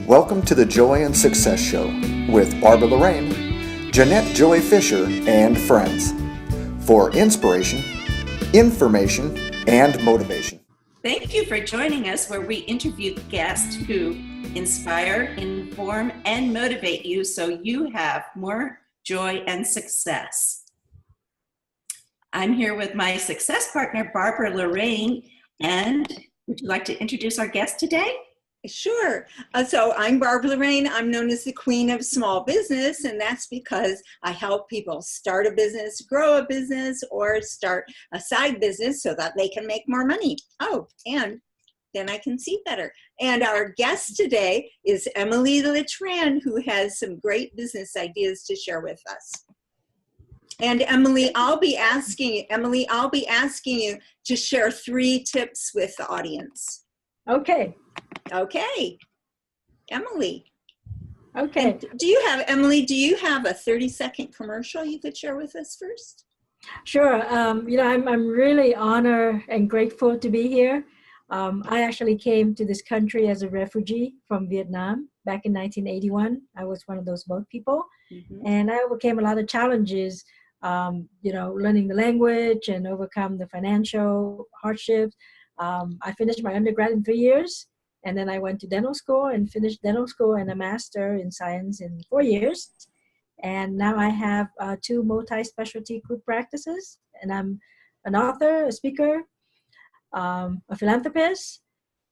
Welcome to the Joy and Success Show with Barbara Loraine, Jeanette Joy Fisher, and friends for inspiration, information, and motivation. Thank you for joining us where we interview guests who inspire, inform, and motivate you so you have more joy and success. I'm here with my success partner, Barbara Loraine, and would you like to introduce our guest today? Sure. So I'm Barbara Loraine. I'm known as the Queen of Small Business, and that's because I help people start a business, grow a business, or start a side business so that they can make more money. Oh, and then I can see better. And our guest today is Emily Letran, who has some great business ideas to share with us. And Emily, I'll be asking you to share 3 tips with the audience. Okay. Okay, Emily. Okay. And do you have a 30-second commercial you could share with us first? Sure. I'm really honored and grateful to be here. I actually came to this country as a refugee from Vietnam back in 1981. I was one of those boat people, and I overcame a lot of challenges. Learning the language and overcome the financial hardships. I finished my undergrad in 3 years. And then I went to dental school and finished dental school and a master in science in 4 years. And now I have 2 multi-specialty group practices. And I'm an author, a speaker, a philanthropist.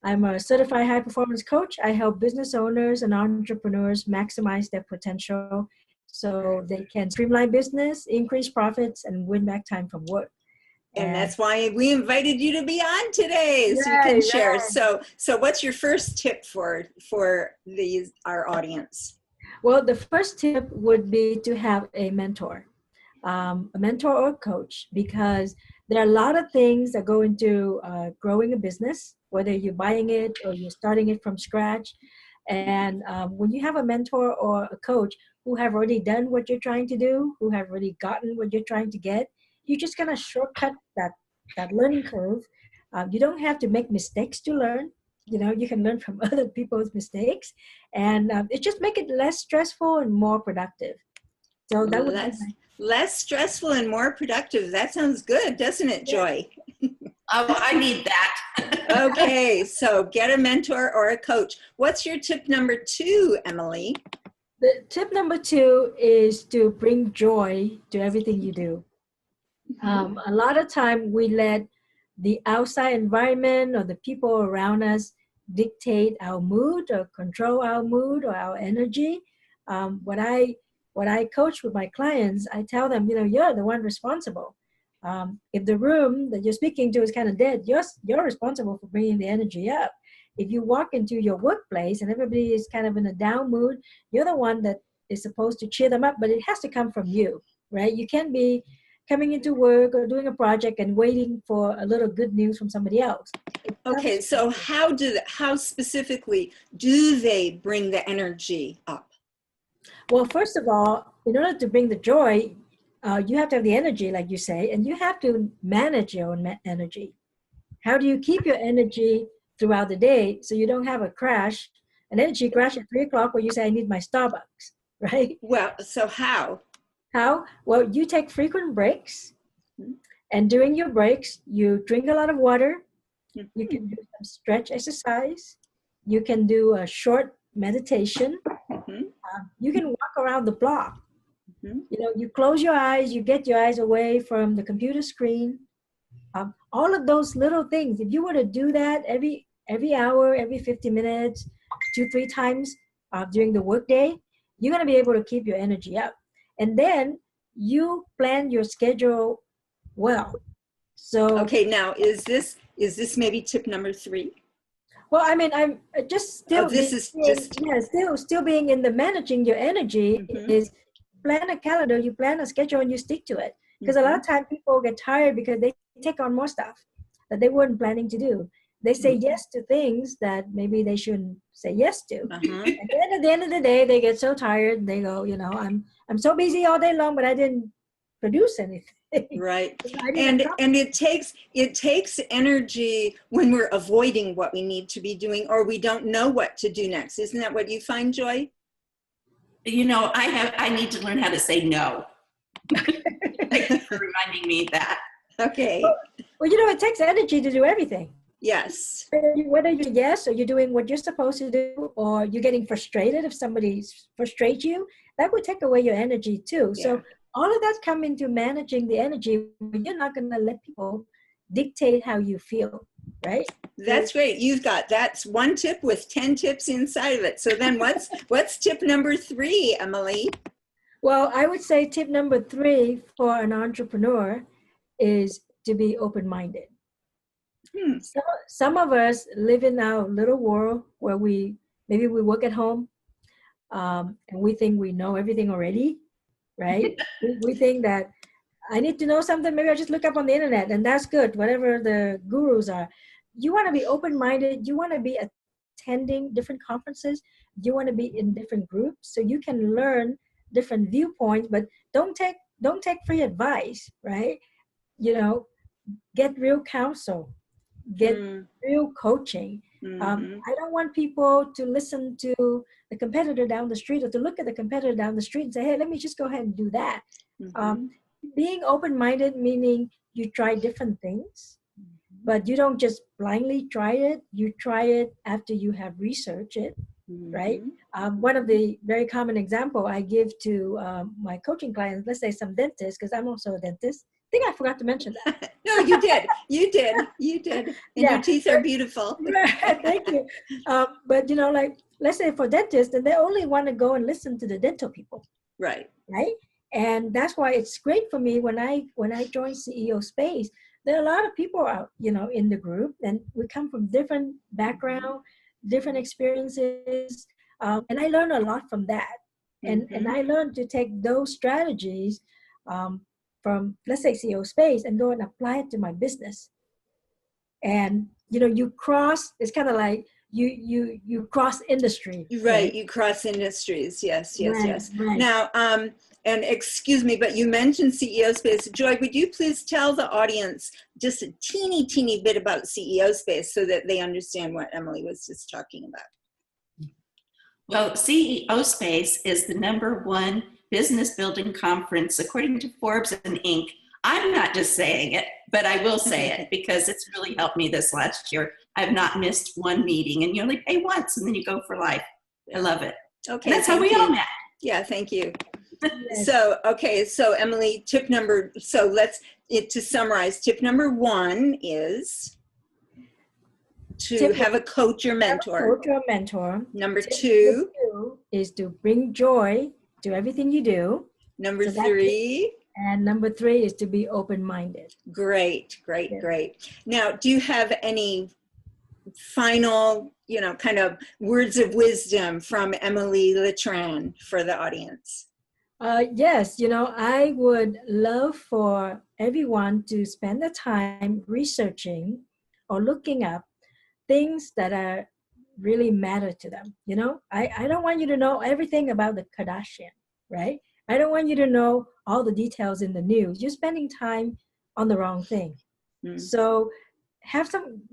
I'm a certified high-performance coach. I help business owners and entrepreneurs maximize their potential so they can streamline business, increase profits, and win back time from work. And that's why we invited you to be on today, so you can share. So what's your first tip for our audience? Well, the first tip would be to have a mentor or a coach, because there are a lot of things that go into growing a business, whether you're buying it or you're starting it from scratch. And when you have a mentor or a coach who have already done what you're trying to do, who have already gotten what you're trying to get, you're just going to shortcut that learning curve. You don't have to make mistakes to learn. You can learn from other people's mistakes, and it just make it less stressful and more productive. So that would less stressful and more productive. That sounds good, doesn't it, Joy? Oh, I need that. Okay, so get a mentor or a coach. What's your tip number 2, Emily? The tip number 2 is to bring joy to everything you do. A lot of time we let the outside environment or the people around us dictate our mood or control our mood or our energy. What I coach with my clients, I tell them, you're the one responsible. If the room that you're speaking to is kind of dead, you're responsible for bringing the energy up. If you walk into your workplace and everybody is kind of in a down mood, you're the one that is supposed to cheer them up, but it has to come from you, right? You can't be coming into work or doing a project and waiting for a little good news from somebody else. Okay, so how specifically do they bring the energy up? Well, first of all, in order to bring the joy, you have to have the energy, like you say, and you have to manage your own energy. How do you keep your energy throughout the day so you don't have an energy crash at 3 o'clock where you say, I need my Starbucks, right? Well, so how? How? Well, you take frequent breaks, and during your breaks, you drink a lot of water. You can do some stretch exercise. You can do a short meditation. You can walk around the block. You close your eyes, you get your eyes away from the computer screen. All of those little things, if you were to do that every hour, every 50 minutes, 2-3 times during the workday, you're going to be able to keep your energy up. And then you plan your schedule well. So okay, now is this maybe tip number 3? Well, I mean, I'm just still. Still being in the managing your energy is plan a calendar, you plan a schedule, and you stick to it. Because a lot of times people get tired because they take on more stuff that they weren't planning to do. They say yes to things that maybe they shouldn't say yes to. And then at the end of the day, they get so tired. They go, I'm so busy all day long, but I didn't produce anything. Right. I didn't And it takes energy when we're avoiding what we need to be doing, or we don't know what to do next. Isn't that what you find, Joy? You know, I need to learn how to say no. Thank you for reminding me of that. Okay. Well, you know, it takes energy to do everything. Yes. Whether you're yes, or you're doing what you're supposed to do, or you're getting frustrated if somebody frustrates you, that would take away your energy too. Yeah. So all of that come into managing the energy. You're not going to let people dictate how you feel, right? That's great. That's one tip with 10 tips inside of it. So then what's tip number 3, Emily? Well, I would say tip number 3 for an entrepreneur is to be open-minded. Some of us live in our little world where maybe we work at home, and we think we know everything already, right? we think that I need to know something, maybe I just look up on the internet and that's good, whatever the gurus are. You want to be open-minded. You want to be attending different conferences. You want to be in different groups so you can learn different viewpoints, but don't take free advice, right? You know, get real counsel. Get real coaching. I don't want people to listen to the competitor down the street, or to look at the competitor down the street and say, hey, let me just go ahead and do that. Being open-minded, meaning you try different things, but you don't just blindly try it. You try it after you have researched it, right? One of the very common example I give to my coaching clients, let's say some dentists, because I'm also a dentist. I think I forgot to mention that. No, you did. And your teeth are beautiful. Thank you. But you know, like, let's say for dentists, and they only want to go and listen to the dental people. Right. And that's why it's great for me when I joined CEO Space. There are a lot of people out, you know, in the group, and we come from different background, different experiences, and I learned a lot from that. And I learned to take those strategies from, let's say, CEO Space, and go and apply it to my business. And you know, it's kind of like you cross industry. Right, you cross industries. Yes. Right. Now, and excuse me, but you mentioned CEO Space. Joy, would you please tell the audience just a teeny bit about CEO Space so that they understand what Emily was just talking about? Well, CEO Space is the #1 business building conference, according to Forbes and Inc. I'm not just saying it, but I will say it because it's really helped me this last year. I've not missed one meeting, and you only pay once and then you go for life. I love it. Okay. And that's how we all met. Yeah, thank you. So Emily, to summarize, tip number 1 is to have a coach or mentor. Number 2 is to bring joy to everything you do. Number 3. And number 3 is to be open-minded. Great. Now, do you have any final, kind of words of wisdom from Emily Letran for the audience? Yes, I would love for everyone to spend the time researching or looking up things that really matter to them. I don't want you to know everything about the Kardashian, right? I don't want you to know all the details in the news. You're spending time on the wrong thing. So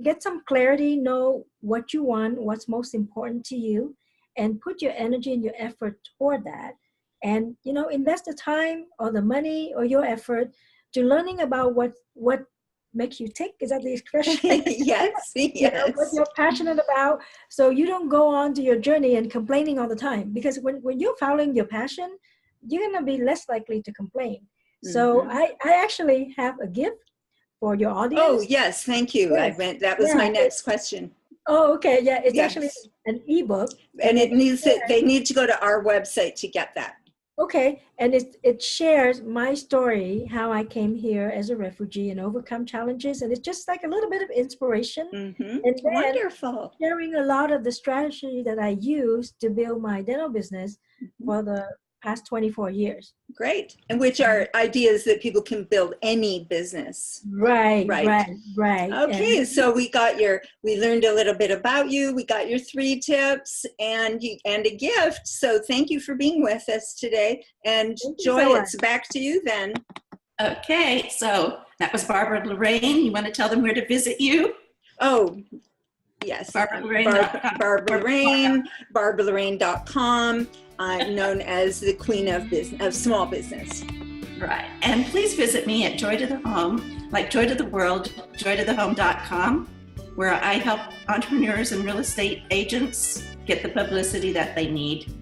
get some clarity, know what you want, what's most important to you, and put your energy and your effort toward that. And, invest the time or the money or your effort to learning about what makes you tick. Is that the expression? Yes. What you're passionate about. So you don't go on to your journey and complaining all the time. Because when you're following your passion, you're going to be less likely to complain. So I actually have a gift for your audience. Oh, yes. Thank you. Yes. That was my next question. Oh, okay. Yeah, it's actually an ebook. And they need to go to our website to get that. Okay, and it shares my story, how I came here as a refugee and overcome challenges, and it's just like a little bit of inspiration. And then Wonderful. Sharing a lot of the strategy that I used to build my dental business for the past 24 years. Great. And which are ideas that people can build any business. Right. Okay, so we learned a little bit about you. We got your 3 tips and a gift. So thank you for being with us today. And Joy, it's back to you then. Okay, so that was Barbara Loraine. You want to tell them where to visit you? Oh, yes. BarbaraLoraine.com. Barbara Loraine, BarbaraLoraine.com. I'm known as the queen of small business. Right. And please visit me at Joy to the Home, like Joy to the World, joytothehome.com, where I help entrepreneurs and real estate agents get the publicity that they need.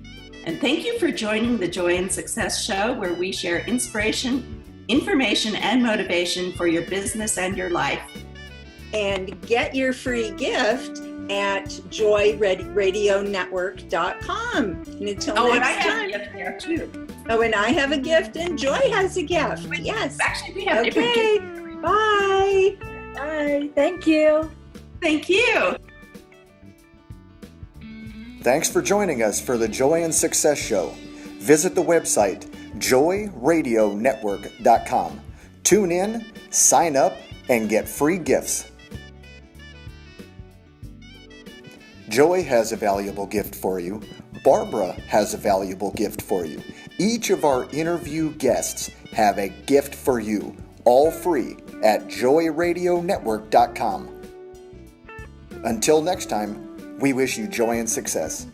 And thank you for joining the Joy and Success Show, where we share inspiration, information, and motivation for your business and your life. And get your free gift at joyradionetwork.com. And until And next I have time. a gift there too. Oh, and I have a gift, and Joy has a gift. Yes. Actually, we have different Okay. gifts. Bye. Bye. Thank you. Thank you. Thanks for joining us for the Joy and Success Show. Visit the website joyradionetwork.com. Tune in, sign up, and get free gifts. Joy has a valuable gift for you. Barbara has a valuable gift for you. Each of our interview guests have a gift for you, all free at joyradionetwork.com. Until next time, we wish you joy and success.